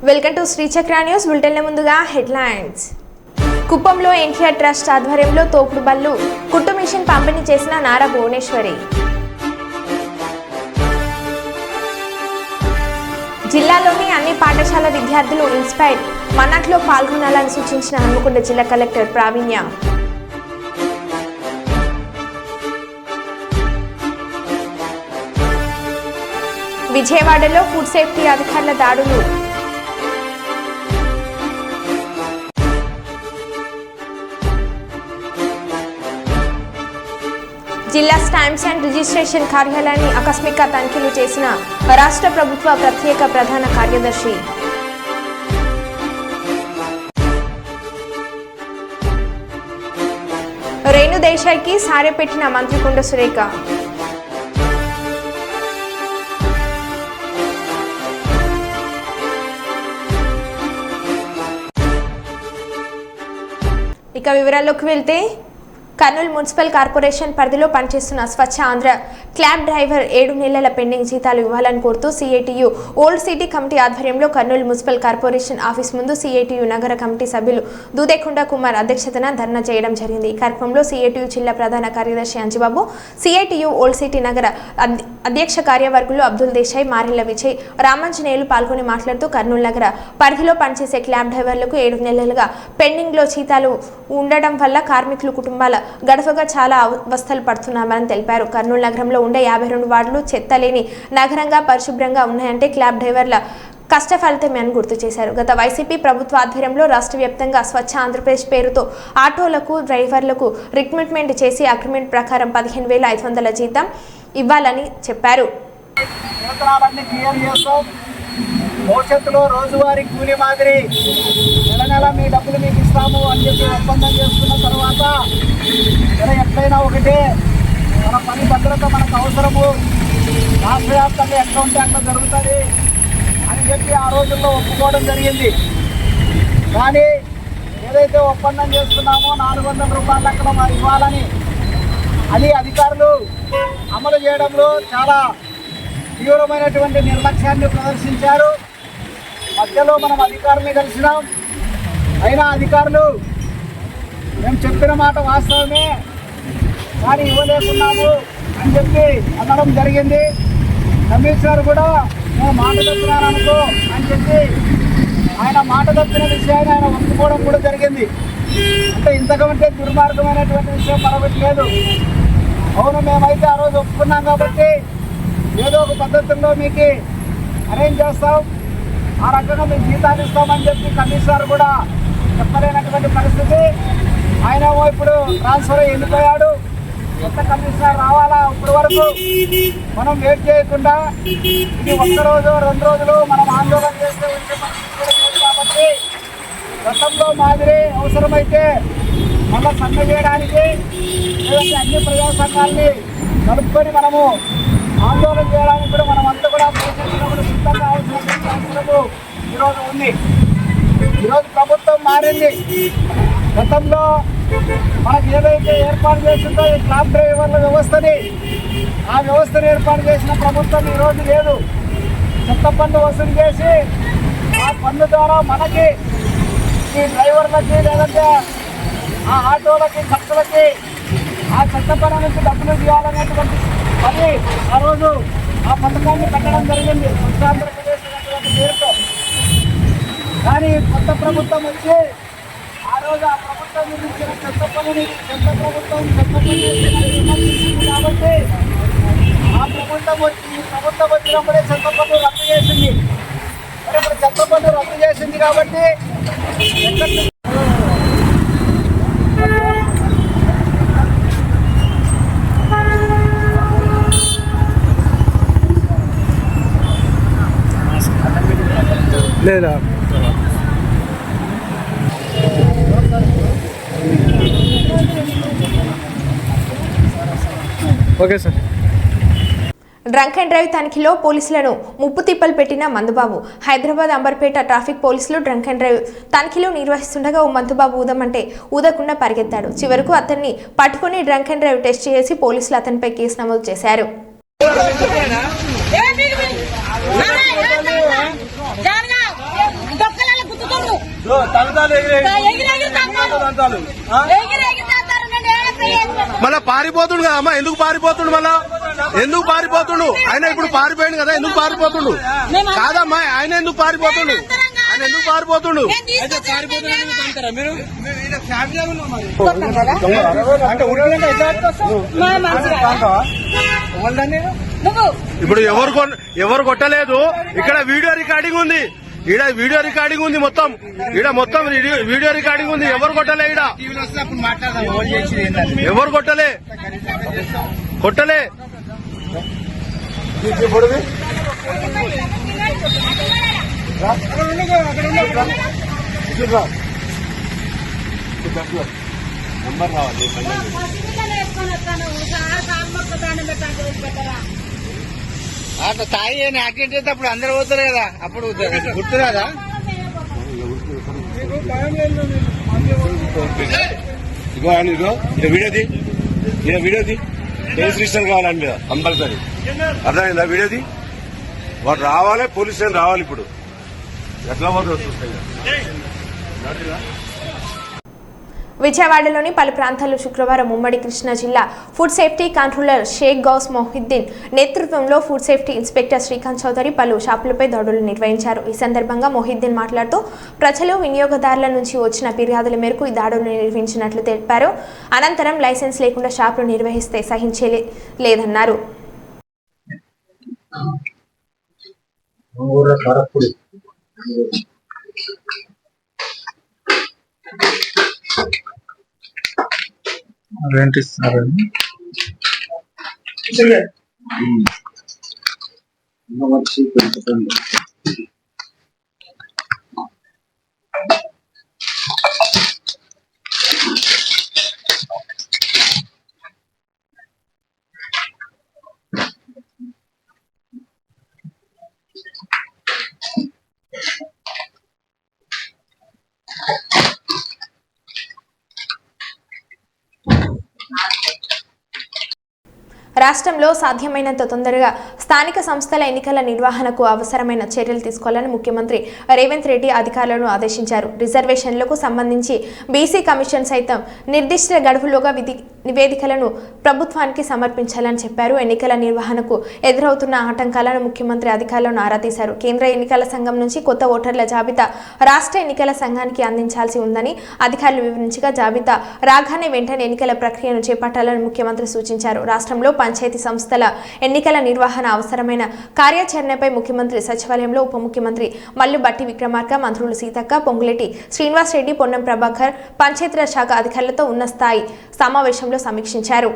Welcome to Sri Chakra news bulletin ముందుగా headlines. కుప్పంలో NTR trust ఆధ్వర్యంలో తోపుడు బళ్ళు కుట్టు మిషన్ పంపిణీ చేసిన నారా భువనేశ్వరి. జిల్లాలోని అన్ని పాఠశాల విద్యార్థులు ఇన్స్పైర్ మన్నట్లో పాల్గొనాలని సూచించిన హన్మకొండ జిల్లా కలెక్టర్ ప్రావీణ్య. విజయవాడలో ఫుడ్ సేఫ్టీ అధికారుల దాడులు. జిల్లా స్టాంప్స్ అండ్ రిజిస్ట్రేషన్ కార్యాలయాన్ని ఆకస్మిక తనిఖీలు చేసిన రాష్ట్ర ప్రభుత్వ ప్రత్యేక ప్రధాన కార్యదర్శి. రేణు దేశాయ్కి సారె పెట్టిన మంత్రి కొండ సురేఖ. ఇక వివరాల్లోకి వెళ్తే కర్నూలు మున్సిపల్ కార్పొరేషన్ పరిధిలో పనిచేస్తున్న స్వచ్ఛ ఆంధ్ర క్యాబ్ డ్రైవర్ 7 నెలల పెండింగ్ జీతాలు ఇవ్వాలని కోరుతూ సిఐటియు ఓల్డ్ సిటీ కమిటీ ఆధ్వర్యంలో కర్నూలు మున్సిపల్ కార్పొరేషన్ ఆఫీస్ ముందు సిఐటియు నగర కమిటీ సభ్యులు దూదేకొండ కుమార్ అధ్యక్షతన ధర్నా చేయడం జరిగింది. ఈ కార్యక్రమంలో సిఐటియు జిల్లా ప్రధాన కార్యదర్శి అంజిబాబు, సిఐటియు ఓల్డ్ సిటీ నగర అధ్యక్ష కార్యవర్గులు అబ్దుల్ దేశాయ్, మారెల్ల విజయ్, రామాంజనేయులు పాల్గొని మాట్లాడుతూ కర్నూలు నగర పరిధిలో పనిచేసే క్యాబ్ డ్రైవర్లకు 7 నెలలుగా పెండింగ్లో జీతాలు ఉండడం వల్ల కార్మికులు కుటుంబాల గడపగా చాలా అవస్థలు పడుతున్నామని తెలిపారు. కర్నూలు నగరంలో ఉండే 52 వార్డులు చెత్త లేని నగరంగా పరిశుభ్రంగా ఉన్నాయంటే క్యాబ్ డ్రైవర్ల కష్ట ఫలితమే అని గుర్తు చేశారు. గత వైసీపీ ప్రభుత్వ ఆధ్వర్యంలో రాష్ట్ర వ్యాప్తంగా స్వచ్ఛ ఆంధ్రప్రదేశ్ పేరుతో ఆటోలకు డ్రైవర్లకు రిక్రూట్మెంట్ చేసి అగ్రిమెంట్ ప్రకారం 15,500 జీతం ఇవ్వాలని చెప్పారు. భవిష్యత్తులో రోజువారీ కూలీ మాదిరి నెల మీ డబ్బులు మీకు ఇస్తాము అని చెప్పి ఒప్పందం చేసుకున్న తర్వాత ఎట్లయినా ఒకటే మన పని భద్రత మనకు అవసరము, రాష్ట్ర వ్యాప్తంగా ఎట్లా ఉంటే అట్లా జరుగుతుంది అని చెప్పి ఆ రోజుల్లో ఒప్పుకోవడం జరిగింది. కానీ ఏదైతే ఒప్పందం చేసుకున్నామో 400 రూపాయల లెక్కన ఇవ్వాలని అది అధికారులు అమలు చేయడంలో చాలా తీవ్రమైనటువంటి నిర్లక్ష్యాన్ని ప్రదర్శించారు. మధ్యలో మనం అధికారుల్ని కలిసినాం, అయినా అధికారులు మేము చెప్పిన మాట వాస్తవమే కానీ ఇవ్వలేకున్నాము అని చెప్పి అనడం జరిగింది. కమిషనర్ కూడా నేను మాట తప్పినాను అనుకో అని చెప్పి ఆయన మాట తప్పిన విషయాన్ని ఆయన ఒప్పుకోవడం కూడా జరిగింది. అంటే ఇంతకంటే దుర్మార్గమైనటువంటి విషయం మరొకటి లేదు. అవును, మేమైతే ఆ రోజు ఒప్పుకున్నాం కాబట్టి ఏదో ఒక పద్ధతుల్లో మీకు అరేంజ్ చేస్తాం, ఆ రకంగా మీకు జీతాలు ఇస్తామని చెప్పి కమిషనర్ కూడా చెప్పలేనటువంటి పరిస్థితి. ఆయన ఇప్పుడు ట్రాన్స్ఫర్ అయ్యి వెళ్ళిపోయాడు. కొత్త కమిషనర్ రావాలా? ఇప్పటి వరకు మనం వెయిట్ చేయకుండా ఇది 1 రోజు 2 రోజులు మనం ఆందోళన చేస్తే వచ్చే పరిస్థితి కాబట్టి గతంలో మాదిరి అవసరమైతే మళ్ళీ సమ్మె చేయడానికి లేదంటే అన్ని ప్రజా సంఘాలని కలుపుకొని మనము ఆందోళన చేయడానికి కూడా మనం అంతా కూడా ప్రయత్నించినప్పుడు సిద్ధంగా అవసరమైన అవసరము ఈరోజు ఉంది. ఈరోజు ప్రభుత్వం మారింది. గతంలో మనకు ఏదైతే ఏర్పాటు చేసిందో ఈ క్యాబ్ డ్రైవర్ల వ్యవస్థని, ఆ వ్యవస్థను ఏర్పాటు చేసిన ప్రభుత్వం ఈరోజు లేదు. చెత్త పన్ను వసూలు చేసి ఆ పన్ను ద్వారా మనకి ఈ డ్రైవర్లకి లేదంటే ఆ ఆటోలకి ఖర్చులకి ఆ చెత్త పన్ను నుంచి డబ్బులు ఇవ్వాలనేటువంటి అది ఆ రోజు ఆ పథకాన్ని పెట్టడం జరిగింది స్వచ్ఛ ఆంధ్రప్రదేశ్ అనేటువంటి పేరుతో. కానీ కొత్త ప్రభుత్వం వచ్చి ఆ రోజు ఆ ప్రభుత్వం నిర్మించిన చెత్త పన్నుని చెత్త ప్రభుత్వం విమర్శించింది కాబట్టి ఆ ప్రభుత్వం వచ్చినప్పుడే చెత్త పన్ను రద్దు చేసింది. మరి ఇప్పుడు చెత్త పన్ను రద్దు చేసింది కాబట్టి లేదా okay sir. Drunk and drive తనిఖీలో పోలీసులను ముప్పు తిప్పలు పెట్టిన మందుబాబు. హైదరాబాద్ అంబర్పేట ట్రాఫిక్ పోలీసులు డ్రంక్ అండ్ డ్రైవ్ తనిఖీలు నిర్వహిస్తుండగా ఓ మందుబాబు ఊదమంటే ఊదకుండా పరిగెత్తాడు. చివరకు అతన్ని పట్టుకుని డ్రంక్ అండ్ డ్రైవ్ టెస్ట్ చేసి పోలీసులు అతనిపై కేసు నమోదు చేశారు. మళ్ళా పారిపోతుండు కదా అమ్మా, ఎందుకు పారిపోతుండు? మళ్ళా ఎందుకు పారిపోతుండు? ఆయన ఇప్పుడు పారిపోయాడు కదా, ఎందుకు పారిపోతుండు? కాదమ్మా, ఆయన ఎందుకు పారిపోతుండు? ఆయన ఎందుకు పారిపోతుండు? ఇప్పుడు ఎవరు కొట్టలేదు. ఇక్కడ వీడియో రికార్డింగ్ ఉంది, ఈడ వీడియో రికార్డింగ్ ఉంది, మొత్తం ఈడ మొత్తం వీడియో రికార్డింగ్ ఉంది. ఎవరు కొట్టలే, ఈడ ఎవరు కొట్టలే. అట్లా తాయి యాక్సిడెంట్ అయితే అప్పుడు అందరు పోతారు కదా, అప్పుడు గుర్తు కదా. వీడియోది రిజిస్ట్రేషన్ కావాలని మీద కంపల్సరీ, అర్థమైందా? వీడియోది వాడు రావాలి, పోలీస్ స్టేషన్ రావాలి. ఇప్పుడు ఎట్లా పోతుంది? విజయవాడలోని పలు ప్రాంతాల్లో శుక్రవారం ఉమ్మడి కృష్ణా జిల్లా food safety controller Shaik Gouse Mohiuddin నేతృత్వంలో food safety inspector Srikanth Chowdary పలు షాపులపై దాడులు నిర్వహించారు. ఈ సందర్భంగా మొహిద్దీన్ మాట్లాడుతూ ప్రజలు, వినియోగదారుల నుంచి వచ్చిన ఫిర్యాదుల మేరకు ఈ దాడులు నిర్వహించినట్లు తెలిపారు. అనంతరం లైసెన్స్ లేకుండా షాపులు నిర్వహిస్తే సహించలేదన్నారు. అదేంటిస్తారని రాష్ట్రంలో సాధ్యమైనంత తొందరగా స్థానిక సంస్థల ఎన్నికల నిర్వహణకు అవసరమైన చర్యలు తీసుకోవాలని ముఖ్యమంత్రి రేవంత్ రెడ్డి అధికారులను ఆదేశించారు. రిజర్వేషన్లకు సంబంధించి బీసీ కమిషన్ సైతం నిర్దిష్ట గడువులోగా నివేదికలను ప్రభుత్వానికి సమర్పించాలని చెప్పారు. ఎన్నికల నిర్వహణకు ఎదురవుతున్న ఆటంకాలను ముఖ్యమంత్రి అధికారులను ఆరా తీశారు. కేంద్ర ఎన్నికల సంఘం నుంచి కొత్త ఓటర్ల జాబితా రాష్ట్ర ఎన్నికల సంఘానికి అందించాల్సి ఉందని అధికారులు వివరించగా, జాబితా రాగానే వెంటనే ఎన్నికల ప్రక్రియను చేపట్టాలని ముఖ్యమంత్రి సూచించారు. రాష్ట్రంలో పంచాయతీ సంస్థల ఎన్నికల నిర్వహణ అవసరమైన కార్యాచరణపై ముఖ్యమంత్రి సచివాలయంలో ఉప ముఖ్యమంత్రి మల్లు బట్టి విక్రమార్క, మంత్రులు సీతక్క, పొంగులేటి శ్రీనివాస్ రెడ్డి, పొన్నం ప్రభాకర్ పంచాయతీరాజ్ శాఖ అధికారులతో ఉన్న స్థాయి సమావేశంలో సమీక్షించారు.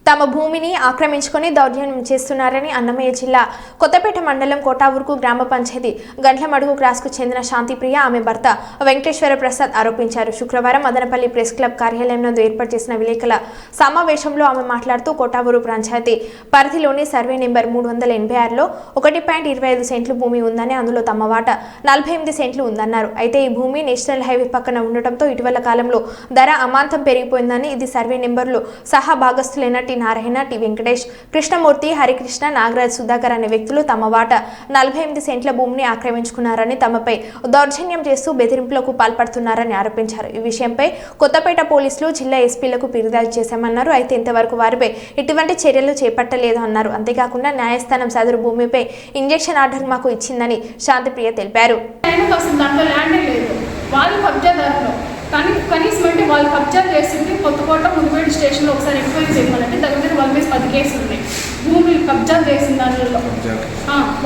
తమ భూమిని ఆక్రమించుకొని దౌర్జన్యం చేస్తున్నారని అన్నమయ్య జిల్లా కొత్తపేట మండలం కోటావూరుకు గ్రామ పంచాయతీ గండ్లమడుగు క్రాస్కు చెందిన శాంతిప్రియ, ఆమె భర్త వెంకటేశ్వర ప్రసాద్ ఆరోపించారు. శుక్రవారం మదనపల్లి ప్రెస్ క్లబ్ కార్యాలయంలో ఏర్పాటు చేసిన విలేకరుల సమావేశంలో ఆమె మాట్లాడుతూ కోటావూరు పంచాయతీ పరిధిలోని సర్వే నెంబర్ 386లో 1.25 సెంట్లు భూమి ఉందని, అందులో తమ వాటా 48 సెంట్లు ఉందన్నారు. అయితే ఈ భూమి నేషనల్ హైవే పక్కన ఉండటంతో ఇటీవల కాలంలో ధర అమాంతం పెరిగిపోయిందని, ఇది సర్వే నెంబర్లు సహా భాగస్తులైన నారాయణ, టి వెంకటేష్, కృష్ణమూర్తి, హరికృష్ణ, నాగరాజ్, సుధాకర్ అనే వ్యక్తులు తమ వాటా 48 సెంట్ల భూమిని ఆక్రమించుకున్నారని, తమపై దౌర్జన్యం చేస్తూ బెదిరింపులకు పాల్పడుతున్నారని ఆరోపించారు. ఈ విషయంపై కొత్తపేట పోలీసులు జిల్లా ఎస్పీలకు ఫిర్యాదు చేశామన్నారు. అయితే ఇంతవరకు వారిపై ఎటువంటి చర్యలు చేపట్టలేదు అన్నారు. అంతేకాకుండా న్యాయస్థానం సదరు భూమిపై ఇంజెక్షన్ ఆర్డర్ మాకు ఇచ్చిందని శాంతిప్రియ తెలిపారు. వాళ్ళు కబ్జాదారులు కానీ కనీసం అంటే వాళ్ళు కబ్జా చేస్తుంటే కొత్తకోట ముదిపేట స్టేషన్లో ఒకసారి ఎంక్వైరీ చేయమనంటే దగ్గర 10 కేసులు ఉన్నాయి. భూములు కబ్జా చేసిన దానిలో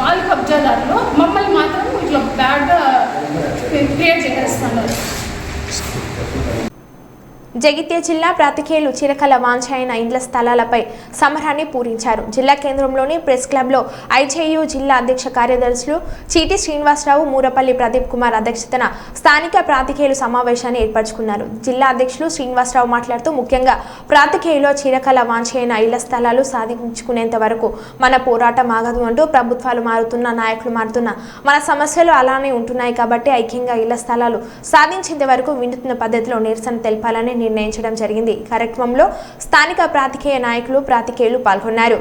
వాళ్ళు కబ్జాదారులు మమ్మల్ని మాత్రం ఇట్లా బ్యాడ్గా క్రియేట్ చేసేస్తున్నారు. జగిత్యాల జిల్లా ప్రాతికేయులు చిరకల వాంఛైన ఇండ్ల స్థలాలపై సమరాన్ని పూరించారు. జిల్లా కేంద్రంలోని ప్రెస్ క్లబ్లో ఐజేయు జిల్లా అధ్యక్ష కార్యదర్శులు చీటి శ్రీనివాసరావు, మూరపల్లి ప్రదీప్ కుమార్ అధ్యక్షతన స్థానిక ప్రాతికేయులు సమావేశాన్ని ఏర్పరచుకున్నారు. జిల్లా అధ్యక్షులు శ్రీనివాసరావు మాట్లాడుతూ ముఖ్యంగా ప్రాతికేయులో చిరకల వాంఛైన ఇళ్ల స్థలాలు సాధించుకునేంత వరకు మన పోరాటం ఆగదు అంటూ ప్రభుత్వాలు మారుతున్నా, నాయకులు మారుతున్నా మన సమస్యలు అలానే ఉంటున్నాయి కాబట్టి ఐక్యంగా ఇళ్ల స్థలాలు సాధించేంత వరకు వినూత్న పద్ధతిలో నిరసన తెలపాలని నిర్ణయించడం జరిగింది. ఈ కార్యక్రమంలో స్థానిక ప్రాతికేయ నాయకులు, ప్రాతికేయులు పాల్గొన్నారు.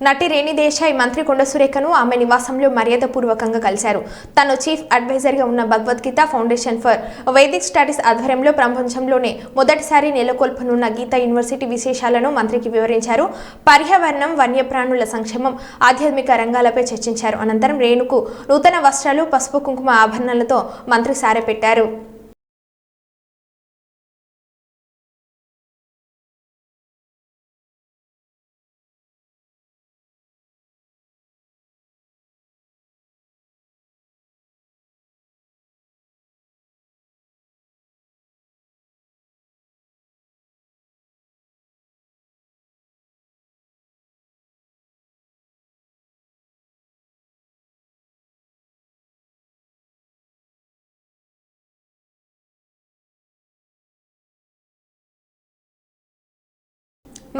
నటి రేణి దేశాయ్ మంత్రి కొండ సురేఖను ఆమె నివాసంలో మర్యాదపూర్వకంగా కలిశారు. తను చీఫ్ అడ్వైజర్గా ఉన్న Bhagavad Gita foundation for Vaidik studies ఆధ్వర్యంలో ప్రపంచంలోనే మొదటిసారి నెలకొల్పనున్న గీతా యూనివర్సిటీ విశేషాలను మంత్రికి వివరించారు. పర్యావరణం, వన్యప్రాణుల సంక్షేమం, ఆధ్యాత్మిక రంగాలపై చర్చించారు. అనంతరం రేణుకు నూతన వస్త్రాలు, పసుపు కుంకుమ ఆభరణాలతో మంత్రి సారెపెట్టారు.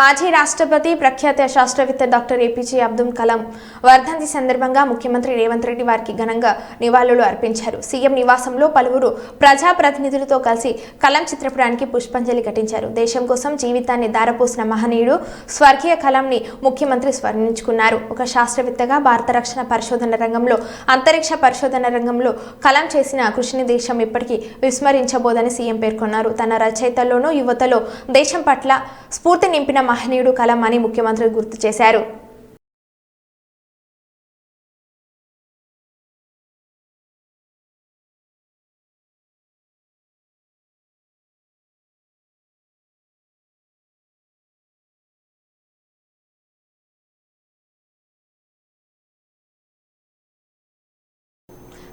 మాజీ రాష్ట్రపతి, ప్రఖ్యాత శాస్త్రవేత్త డాక్టర్ ఏపీజే అబ్దుల్ కలాం వర్ధంతి సందర్భంగా ముఖ్యమంత్రి రేవంత్ రెడ్డి వారికి ఘనంగా నివాళులు అర్పించారు. సీఎం నివాసంలో పలువురు ప్రజాప్రతినిధులతో కలిసి కలాం చిత్రపటానికి పుష్పాంజలి ఘటించారు. దేశం కోసం జీవితాన్ని దారపోసిన మహనీయుడు స్వర్గీయ కలాంని ముఖ్యమంత్రి స్మరించుకున్నారు. ఒక శాస్త్రవేత్తగా భారత రక్షణ పరిశోధన రంగంలో, అంతరిక్ష పరిశోధన రంగంలో కలాం చేసిన కృషిని దేశం ఎప్పటికీ విస్మరించబోదని సీఎం పేర్కొన్నారు. తన రచయితల్లోనూ యువతలో దేశం పట్ల స్ఫూర్తి నింపిన మహనీయుడు కలాం అని ముఖ్యమంత్రి గుర్తు చేశారు.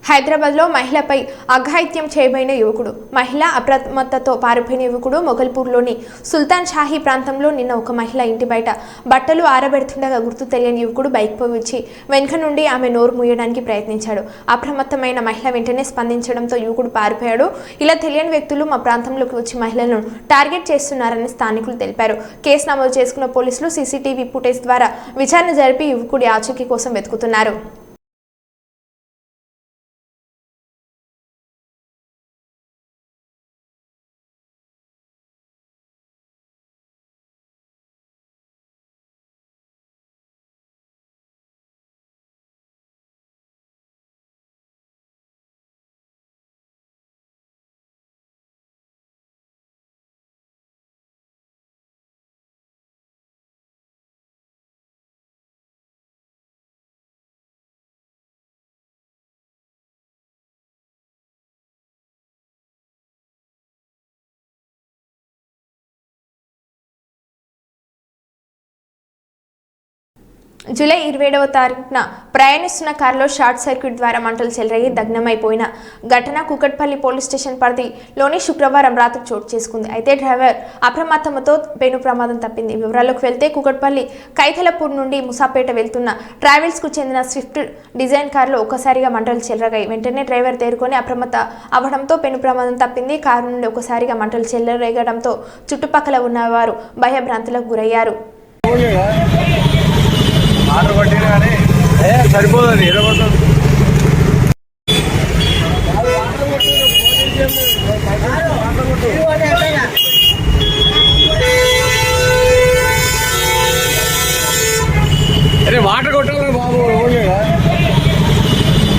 హైదరాబాద్లో మహిళపై అఘాయిత్యం చేయబోయిన యువకుడు, మహిళ అప్రమత్తతో పారిపోయిన యువకుడు. మొగల్పూర్లోని సుల్తాన్ షాహీ ప్రాంతంలో నిన్న ఒక మహిళ ఇంటి బయట బట్టలు ఆరబెడుతుండగా గుర్తు తెలియని యువకుడు బైక్పై వచ్చి వెనుక నుండి ఆమె నోరు మూయడానికి ప్రయత్నించాడు. అప్రమత్తమైన మహిళ వెంటనే స్పందించడంతో యువకుడు పారిపోయాడు. ఇలా తెలియని వ్యక్తులు మా ప్రాంతంలోకి వచ్చి మహిళలను టార్గెట్ చేస్తున్నారని స్థానికులు తెలిపారు. కేసు నమోదు చేసుకున్న పోలీసులు సీసీటీవీ ఫుటేజ్ ద్వారా విచారణ జరిపి యువకుడి ఆచూకీ కోసం వెతుకుతున్నారు. జూలై 27వ తారీఖున ప్రయాణిస్తున్న కారులో షార్ట్ సర్క్యూట్ ద్వారా మంటలు చెలరేగి దగ్నమైపోయిన ఘటన కూకట్పల్లి పోలీస్ స్టేషన్ పరిధిలోని శుక్రవారం రాత్రి చోటు చేసుకుంది. అయితే డ్రైవర్ అప్రమత్తమతో పెను ప్రమాదం తప్పింది. వివరాల్లోకి వెళ్తే కూకట్పల్లి కైతలపూర్ నుండి ముసాపేట వెళ్తున్న ట్రావెల్స్కు చెందిన స్విఫ్ట్ డిజైన్ కారులో ఒక్కసారిగా మంటలు చెలరగాయి. వెంటనే డ్రైవర్ తేరుకొని అప్రమత్త అవడంతో పెను ప్రమాదం తప్పింది. కారు నుండి ఒక్కసారిగా మంటలు చెలరేగడంతో చుట్టుపక్కల ఉన్నవారు భయభ్రాంతులకు గురయ్యారు. సరిపోతుంది అరే వాటర్ కొట్టాలి బాబు,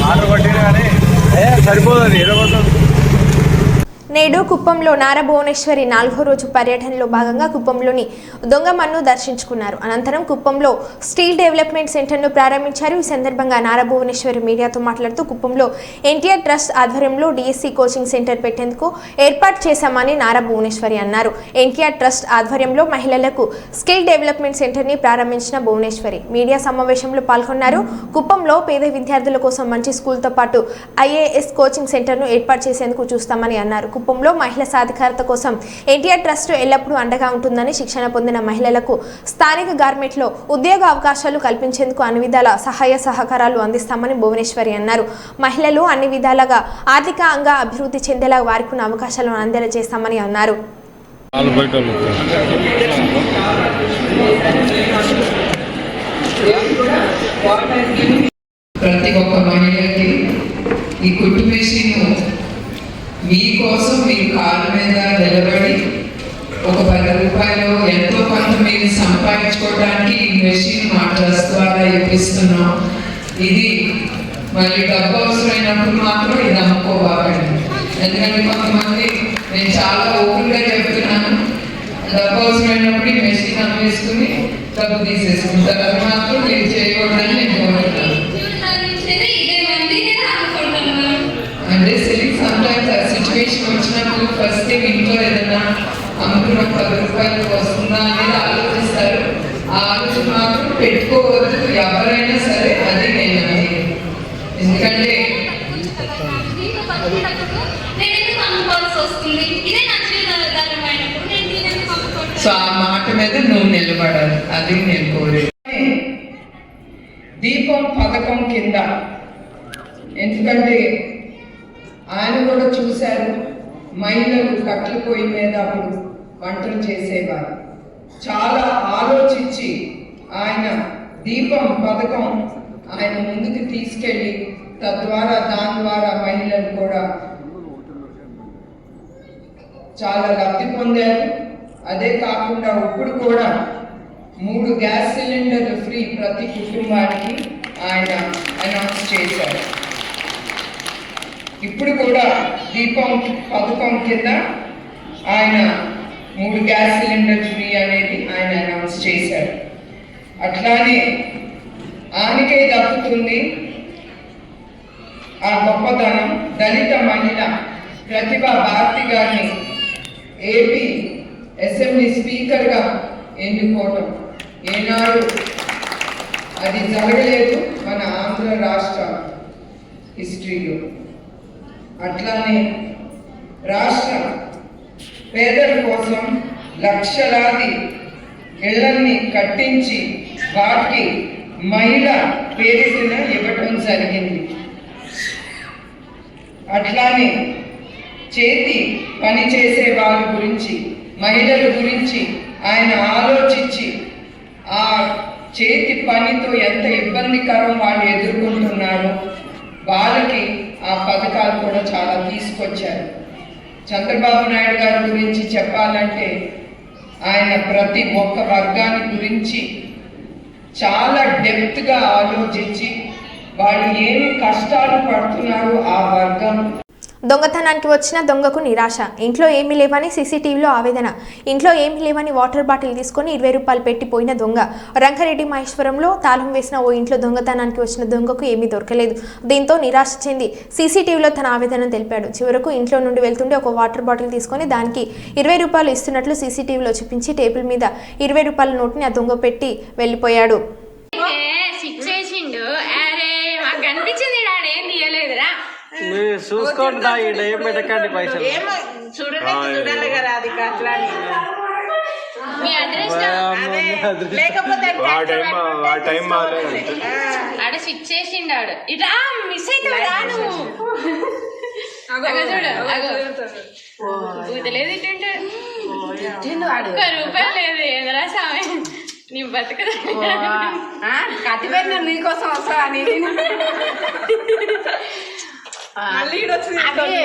వాటర్ కొట్టినా కానీ సరిపోతుంది. నేడు కుప్పంలో నారా భువనేశ్వరి 4వ రోజు పర్యటనలో భాగంగా కుప్పంలోని దొంగమన్ను దర్శించుకున్నారు. అనంతరం కుప్పంలో స్టీల్ డెవలప్మెంట్ సెంటర్ను ప్రారంభించారు. ఈ సందర్భంగా నారా భువనేశ్వరి మీడియాతో మాట్లాడుతూ కుప్పంలో ఎన్టీఆర్ ట్రస్ట్ ఆధ్వర్యంలో డిఎస్సి కోచింగ్ సెంటర్ పెట్టేందుకు ఏర్పాటు చేశామని నారా భువనేశ్వరి అన్నారు. ఎన్టీఆర్ ట్రస్ట్ ఆధ్వర్యంలో మహిళలకు స్కిల్ డెవలప్మెంట్ సెంటర్ని ప్రారంభించిన భువనేశ్వరి మీడియా సమావేశంలో పాల్గొన్నారు. కుప్పంలో పేద విద్యార్థుల కోసం మంచి స్కూల్తో పాటు ఐఏఎస్ కోచింగ్ సెంటర్ను ఏర్పాటు చేసేందుకు చూస్తామని అన్నారు. కుప్పంలో మహిళా సాధికారత కోసం ఎన్టీఆర్ ట్రస్ట్ ఎల్లప్పుడూ అండగా ఉంటుందని, శిక్షణ పొందిన మహిళలకు స్థానిక గార్మెంట్లో ఉద్యోగ అవకాశాలు కల్పించేందుకు అన్ని విధాల సహాయ సహకారాలు అందిస్తామని భువనేశ్వరి అన్నారు. మహిళలు అన్ని విధాలుగా ఆర్థికంగా అభివృద్ధి చెందేలా వారికి ఉన్న అవకాశాలను అందేలా చేస్తామని అన్నారు. ప్రతి ఒక్క మహిళకి ఈ కుట్టు మెషిన్ మీకోసం మీరు కాళ్ళ మీద నిలబడి ఒక 10 రూపాయలు ఎంతో కొంత మీరు సంపాదించుకోవడానికి ఈ మెషిన్ మా ట్రస్ట్ ద్వారా ఇప్పిస్తున్నాం. ఇది మళ్ళీ డబ్బు అవసరమైనప్పుడు మాత్రం ఇది అమ్ముకోవాలండి. ఎందుకంటే కొంతమంది నేను చాలా ఓపెన్గా చెప్తున్నాను, డబ్బు అవసరమైనప్పుడు ఈ మెషిన్ అమ్మేసుకుని డబ్బు తీసేసుకుంటారు. అది మాత్రం మీరు చేయకూడదని నేను కోరుతున్నాను. అంటే సమ్టైమ్స్ ఆ సిచ్యువేషన్ వచ్చినప్పుడు ఫస్ట్ టైం ఇంట్లో ఏదైనా అమ్ముకున్న 10 రూపాయలు వస్తుందా అనేది ఆలోచిస్తారు. ఆ ఆలోచన మాత్రం పెట్టుకోవద్దు ఎవరైనా సరే. అది నేను అనేది ఎందుకంటే సో ఆ మాట మీద నువ్వు నిలబడాలి, అది నేను కోరేది. దీపం పథకం కింద, ఎందుకంటే ఆయన కూడా చూశారు మహిళలు కట్టెల పొయ్యి మీద అప్పుడు వంటలు చేసేవారు. చాలా ఆలోచించి ఆయన దీపం పథకం ఆయన ముందుకు తీసుకెళ్ళి తద్వారా దాని ద్వారా మహిళలు కూడా చాలా లబ్ధి పొందారు. అదే కాకుండా ఇప్పుడు కూడా 3 గ్యాస్ సిలిండర్లు ఫ్రీ ప్రతి కుటుంబానికి ఆయన అనౌన్స్ చేశారు. ఇప్పుడు కూడా దీపం పథకం కింద ఆయన 3 గ్యాస్ సిలిండర్ ఫ్రీ అనేది ఆయన అనౌన్స్ చేశారు. అట్లానే ఆయనకే దక్కుతుంది ఆ గొప్పతనం. దళిత మహిళ ప్రతిభా భారతి గారిని ఏపీ అసెంబ్లీ స్పీకర్గా ఎన్నుకోవడం ఏనాడు అది జరగలేదు మన ఆంధ్ర రాష్ట్ర హిస్టరీలో. అట్లానే రాష్ట్ర పేదల కోసం లక్షలాది ఇళ్లన్నీ కట్టించి వాటికి మహిళ పేరున ఇవ్వటం జరిగింది. అట్లానే చేతి పని చేసే వాళ్ళ గురించి, మహిళల గురించి ఆయన ఆలోచించి ఆ చేతి పనితో ఎంత ఇబ్బందికరం వాళ్ళు ఎదుర్కొంటున్నారో వాళ్ళకి ఆ పథకాలు కూడా చాలా తీసుకొచ్చారు. చంద్రబాబు నాయుడు గారి గురించి చెప్పాలంటే ఆయన ప్రతి ఒక్క వర్గాన్ని గురించి చాలా డెప్త్గా ఆలోచించి వాళ్ళు ఏమి కష్టాలు పడుతున్నారో ఆ వర్గం. దొంగతనానికి వచ్చిన దొంగకు నిరాశ. ఇంట్లో ఏమీ లేవని సీసీటీవీలో ఆవేదన. ఇంట్లో ఏమీ లేవని వాటర్ బాటిల్ తీసుకొని 20 రూపాయలు పెట్టిపోయిన దొంగ. రంగారెడ్డి మహేశ్వరంలో తాళం వేసిన ఓ ఇంట్లో దొంగతనానికి వచ్చిన దొంగకు ఏమీ దొరకలేదు. దీంతో నిరాశ చెంది సీసీటీవీలో తన ఆవేదన తెలిపాడు. చివరకు ఇంట్లో నుండి వెళ్తుండే ఒక వాటర్ బాటిల్ తీసుకొని దానికి 20 రూపాయలు ఇస్తున్నట్లు సీసీటీవీలో చూపించి టేబుల్ మీద 20 రూపాయల నోటుని ఆ దొంగ పెట్టి వెళ్ళిపోయాడు. చూసుకోండి ఏం పెట్టకండి పైసలు. చూడాలి కదా అది అట్లా ఆడ స్విచ్ చేసిండు. ఆడు ఇట్లా మిస్ అవుతాడు. లేదు ఇట్టుంటే 1 రూపాయలు లేదు. ఎదరా సామె నీ బతుకదా కత్తిపెట్టిన నీకోసం వస్తా అని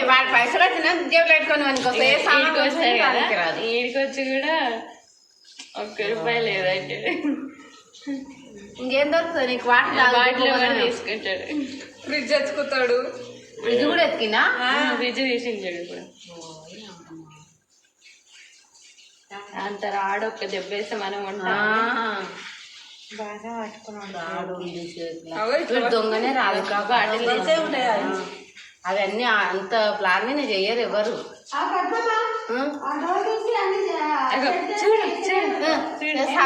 వాడి పైసలు వచ్చిన జేబులు పెట్టుకొని ఈడికొచ్చి కూడా 1 రూపాయి లేదంటే ఇంకేం దొరుకుతుంది నీకు? వాటిలో కూడా తీసుకుంటాడు. ఫ్రిడ్జ్ ఎత్తుకుతాడు. ఫ్రిడ్జ్ కూడా ఎత్తుకినా? ఫ్రిడ్జ్ తీసించాడు ఇప్పుడు. అంత ఆడొక్క దెబ్బేస్తే మనం ఉంటాం. దొంగనే రాదు బాటిల్ వేసే ఉంటాయి అవన్నీ అంత ప్లాన్ మీద చెయ్యరు ఎవరు. చూడు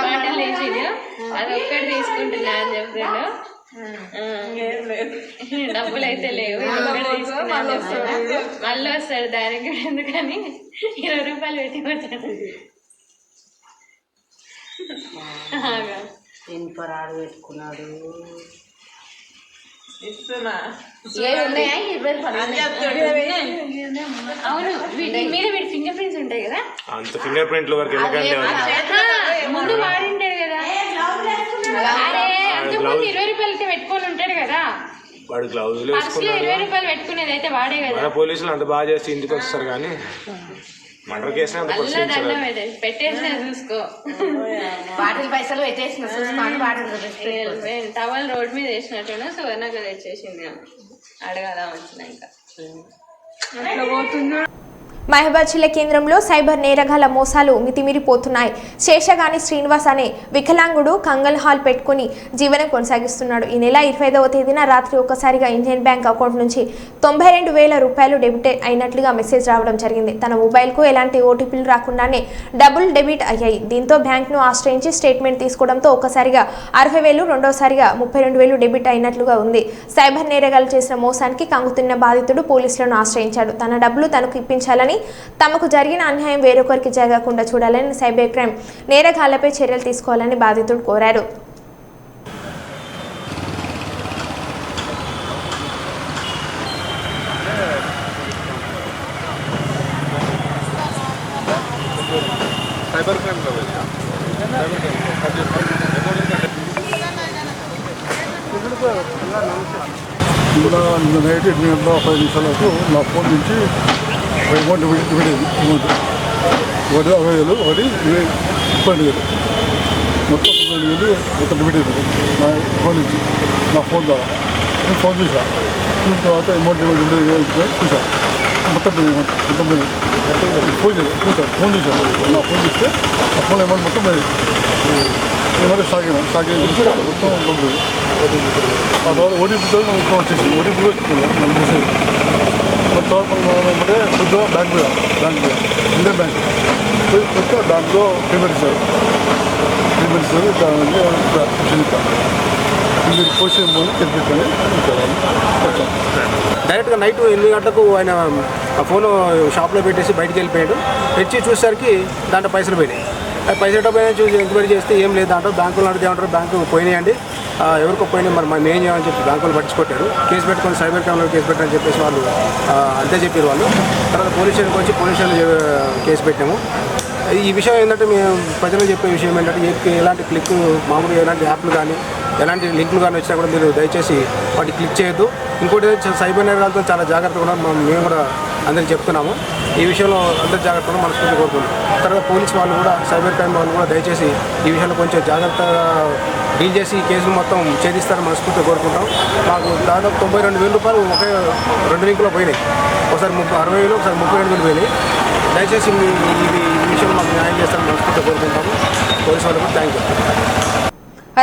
బాటిల్ వేసి అది ఒక్కటి తీసుకుంటున్నా అని చెప్పాడు. డబ్బులు అయితే లేవు, మళ్ళీ వస్తాడు దానికి ఎందుకని 20 రూపాయలు పెట్టి వచ్చాడు. ఇనుపరాడు పెట్టుకున్నాడు. అవును వీటి మీద వీడి ఫింగర్ ప్రింట్స్ ఉంటాయి కదా, అంత ఫింగర్ ప్రింట్ల వరకు ఎందుకంటే ముందు వాడింటాడు కదా. అరే అంతకుముందు 20 రూపాయలకి పెట్టుకొని ఉంటాడు కదా, వాడు గ్లౌజులు పర్సులో 20 రూపాయలు పెట్టుకునేది అయితే వాడే కదా. మన పోలీసులు అంత బాగా చేసి ఇంటికి వస్తారు కానీ మర్డర్ కేసు అల్లా దండం పెట్టేసిన చూసుకో. బాటిల్ పైసలు పెట్టేసిన టవల్ రోడ్ మీద వేసినట్టున్నా సువర్ణక తెచ్చేసింది అడగాల వచ్చినాక. మహబూబాద్ జిల్లా కేంద్రంలో సైబర్ నేరగాళ్ల మోసాలు మితిమీరిపోతున్నాయి. శేషగాని శ్రీనివాస్ అనే వికలాంగుడు కంగల్ హాల్ పెట్టుకుని జీవనం కొనసాగిస్తున్నాడు. ఈ నెల 25వ తేదీన రాత్రి ఒక్కసారిగా ఇండియన్ బ్యాంక్ అకౌంట్ నుంచి 92,000 రూపాయలు డెబిట్ అయినట్లుగా మెసేజ్ రావడం జరిగింది. తన మొబైల్కు ఎలాంటి ఓటీపీలు రాకుండానే డబుల్ డెబిట్ అయ్యాయి. దీంతో బ్యాంక్ను ఆశ్రయించి స్టేట్మెంట్ తీసుకోవడంతో ఒక్కసారిగా 60,000, రెండోసారిగా 32,000 డెబిట్ అయినట్లుగా ఉంది. సైబర్ నేరగాళ్లు చేసిన మోసానికి కంగుతున్న బాధితుడు పోలీసులను ఆశ్రయించాడు. తన డబ్బులు తనకు ఇప్పించాలని, తమకు జరిగిన అన్యాయం వేరొకరికి జరగకుండా చూడాలని, సైబర్ క్రైమ్ నేరగాళ్లపై చర్యలు తీసుకోవాలని బాధితుడు కోరారు. కూడా నైట్ 8 గంటల 5 నిమిషాలకు నా ఫోన్ నుంచి అమౌంట్ అమౌంట్ ఒకటి 60,000, ఒకటి 32,000, మొత్తం 32,000 మొత్తం డిబిట్ అయింది నా ఫోన్ నుంచి, నా ఫోన్ ద్వారా. నేను ఫోన్ చూసా, చూసిన తర్వాత అమౌంట్ చూసా మొత్తం ఫోన్ చూసాను. ఫోన్ చూసాను, నా ఫోన్ చూస్తే ఆ ఫోన్ అమౌంట్ మొత్తం ఏమంటే సాగినా మొత్తం ఉంటుంది. ఆ తర్వాత ఓటీపీతో మొత్తం వచ్చేసింది. ఓటీపీ వచ్చుకున్నాను మెసేజ్ మొత్తం ఏమంటే కొద్దిగా బ్యాంక్ ఇండియన్ బ్యాంక్ కొత్త బ్యాంక్లో పేమెంట్ ఇచ్చారు. మీరు పోసి తెప్పించుకొని డైరెక్ట్గా నైట్ 8 గంటలకు ఆయన ఆ ఫోన్ షాప్లో పెట్టేసి బయటికి వెళ్ళిపోయాడు. తెచ్చి చూసేసరికి దాంట్లో పైసలు పోయినాయి. పైసలు పోయినా చూసి ఎంక్వైరీ చేస్తే ఏం లేదు దాంట్లో. బ్యాంకులు అడిగితే ఏమంటారు, బ్యాంకు పోయినాయండి, ఎవరికో పోయినాయి, మరి మేము ఏం చేయాలని చెప్పి బ్యాంకులు పట్టించుకొట్టారు. కేసు పెట్టుకొని సైబర్ క్రైమ్లో కేసు పెట్టారని చెప్పేసి వాళ్ళు అంతే చెప్పారు వాళ్ళు. తర్వాత పోలీస్ స్టేషన్కి వచ్చి పోలీస్ స్టేషన్లో కేసు పెట్టాము. ఈ విషయం ఏంటంటే మేము ప్రజలకు చెప్పే విషయం ఏంటంటే ఎలాంటి క్లిక్ మామూలుగా ఎలాంటి యాప్లు కానీ ఎలాంటి లింకులు కానీ వచ్చినా కూడా మీరు దయచేసి వాటికి క్లిక్ చేయొద్దు. ఇంకోటి సైబర్ నేరాలతో చాలా జాగ్రత్తగా ఉన్నాం, మేము కూడా అందరికీ చెప్తున్నాము. ఈ విషయంలో అందరూ జాగ్రత్తగా మనస్ఫూర్తి కోరుకుంటున్నాం. తర్వాత పోలీస్ వాళ్ళు కూడా సైబర్ క్రైమ్ వాళ్ళు కూడా దయచేసి ఈ విషయంలో కొంచెం జాగ్రత్తగా డీల్ చేసి ఈ కేసులు మొత్తం ఛేదిస్తారని మనస్ఫూర్తిగా కోరుకుంటాం. మాకు దాదాపు 92,000 రూపాయలు ఒకే 2 లింకులో పోయినాయి. ఒకసారి 60,000, ఒకసారి 32,000 పోయినాయి. దయచేసి ఈ విషయంలో మాకు న్యాయం చేస్తారని మనస్ఫూర్తిగా కోరుకుంటాము. పోలీసు వాళ్ళకు థ్యాంక్ యూ.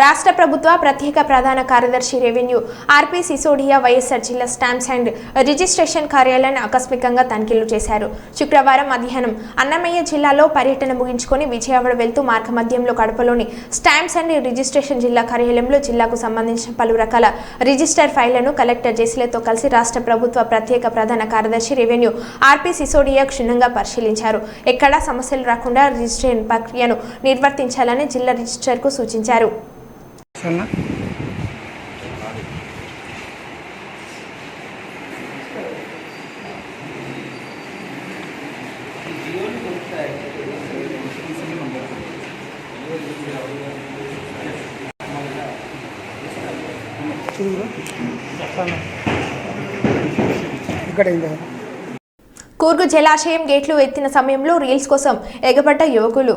రాష్ట్ర ప్రభుత్వ ప్రత్యేక ప్రధాన కార్యదర్శి రెవెన్యూ ఆర్పీ సిసోడియా వైఎస్ఆర్ జిల్లా స్టాంప్స్ అండ్ రిజిస్ట్రేషన్ కార్యాలయాన్ని ఆకస్మికంగా తనిఖీలు చేశారు. శుక్రవారం మధ్యాహ్నం అన్నమయ్య జిల్లాలో పర్యటన ముగించుకొని విజయవాడ వెళ్తూ మార్గమధ్యంలో కడపలోని స్టాంప్స్ అండ్ రిజిస్ట్రేషన్ జిల్లా కార్యాలయంలో జిల్లాకు సంబంధించిన పలు రకాల రిజిస్టర్ ఫైళ్లను కలెక్టర్ జెసిలతో కలిసి రాష్ట్ర ప్రభుత్వ ప్రత్యేక ప్రధాన కార్యదర్శి రెవెన్యూ ఆర్పీ సిసోడియా క్షుణ్ణంగా పరిశీలించారు. ఎక్కడా సమస్యలు రాకుండా రిజిస్ట్రేషన్ ప్రక్రియను నిర్వర్తించాలని జిల్లా రిజిస్టర్కు సూచించారు. కూర్గు జలాశయం గేట్లు ఎత్తిన సమయంలో రీల్స్ కోసం ఎగబడ్డ యువకులు.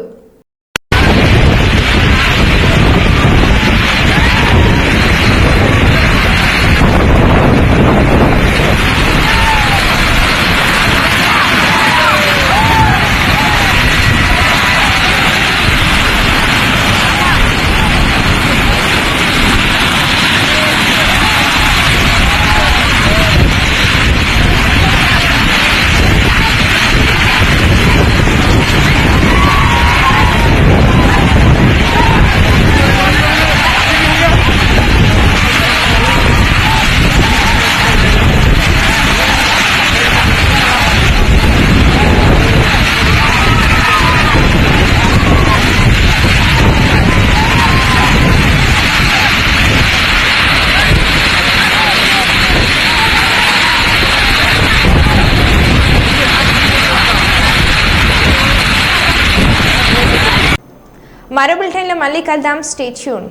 మరో బులెటిన్లో మళ్ళీ కలుద్దాం. Stay tune.